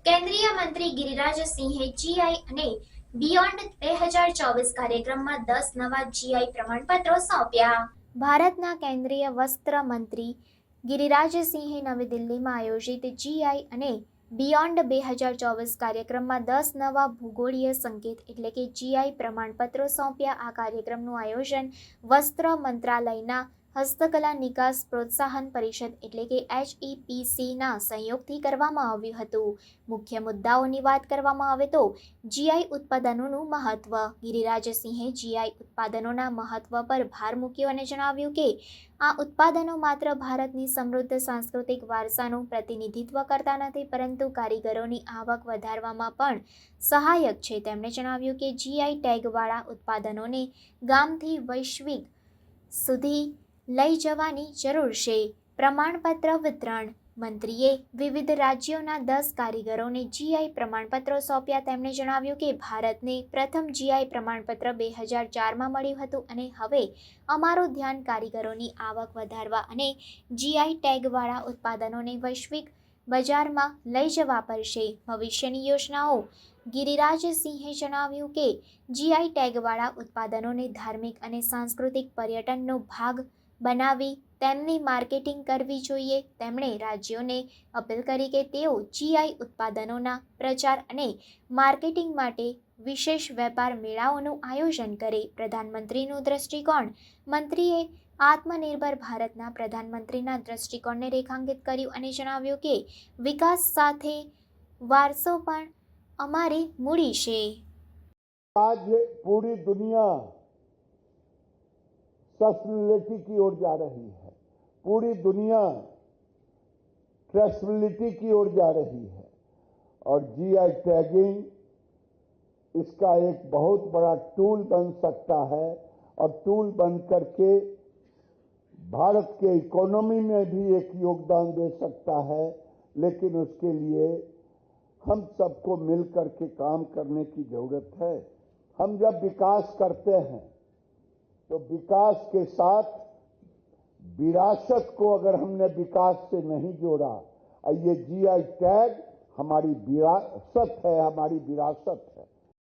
કેન્દ્રીય મંત્રી ગિરિરાજસિંહે જીઆઈ અને બિયોન્ડ 2024 કાર્યક્રમમાં 10 નવા જીઆઈ પ્રમાણપત્રો સોંપ્યા। ભારતના કેન્દ્રીય વસ્ત્ર મંત્રી ગિરિરાજસિંહે નવી દિલ્હીમાં આયોજિત જીઆઈ અને બિયોન્ડ 2024 કાર્યક્રમમાં 10 નવા ભૂગોળીય સંકેત એટલે કે જીઆઈ પ્રમાણપત્રો સોંપ્યા। આ કાર્યક્રમનું આયોજન વસ્ત્ર મંત્રાલયના હસ્તકલા નિકાસ પ્રોત્સાહન પરિષદ એટલે કે HEPCના સહયોગથી કરવામાં આવ્યું હતું। મુખ્ય મુદ્દાઓની વાત કરવામાં આવે તો જીઆઈ ઉત્પાદનોનું મહત્વ। ગિરિરાજસિંહે જીઆઈ ઉત્પાદનોના મહત્વ પર ભાર મૂક્યો અને જણાવ્યું કે આ ઉત્પાદનો માત્ર ભારતની સમૃદ્ધ સાંસ્કૃતિક વારસાનું પ્રતિનિધિત્વ કરતા નથી, પરંતુ કારીગરોની આવક વધારવામાં પણ સહાયક છે। તેમણે જણાવ્યું કે જીઆઈ ટેગવાળા ઉત્પાદનોને ગામથી વૈશ્વિક સુધી લઈ જવાની જરૂર છે। પ્રમાણપત્ર વિતરણ મંત્રીએ વિવિધ રાજ્યોના 10 કારીગરોને જીઆઈ પ્રમાણપત્રો સોંપ્યા। તેમણે જણાવ્યું કે ભારતને પ્રથમ જીઆઈ પ્રમાણપત્ર 2004માં મળ્યું હતું અને હવે અમારું ધ્યાન કારીગરોની આવક વધારવા અને જીઆઈ ટેગવાળા ઉત્પાદનોને વૈશ્વિક બજારમાં લઈ જવા પર છે। ભવિષ્યની યોજનાઓ ગિરિરાજસિંહે જણાવ્યું કે જીઆઈ ટેગવાળા ઉત્પાદનોને ધાર્મિક અને સાંસ્કૃતિક પર્યટનનો ભાગ બનાવી તેમની માર્કેટિંગ કરવી જોઈએ। તેમણે રાજ્યોને અપીલ કરી કે તેઓ જીઆઈ ઉત્પાદનોના પ્રચાર અને માર્કેટિંગ માટે વિશેષ વેપાર મેળાઓનું આયોજન કરે। પ્રધાનમંત્રીનું દૃષ્ટિકોણ મંત્રીએ આત્મનિર્ભર ભારતના પ્રધાનમંત્રીના દૃષ્ટિકોણને રેખાંકિત કર્યું અને જણાવ્યું કે વિકાસ સાથે વારસો પણ અમારી મૂડી છે। आज पूरी दुनिया सस्टेनेबिलिटी की ओर जा रही है, पूरी दुनिया ट्रेसेबिलिटी की ओर जा रही है और जीआई टैगिंग इसका एक बहुत बड़ा टूल बन सकता है और टूल बन करके भारत के इकोनॉमी में भी एक योगदान दे सकता है। लेकिन उसके लिए हम सबको मिलकर के काम करने की जरूरत है। हम जब विकास करते हैं तो विकास के साथ विरासत को अगर हमने विकास से नहीं जोड़ा, और ये जीआई टैग हमारी विरासत है, हमारी विरासत है।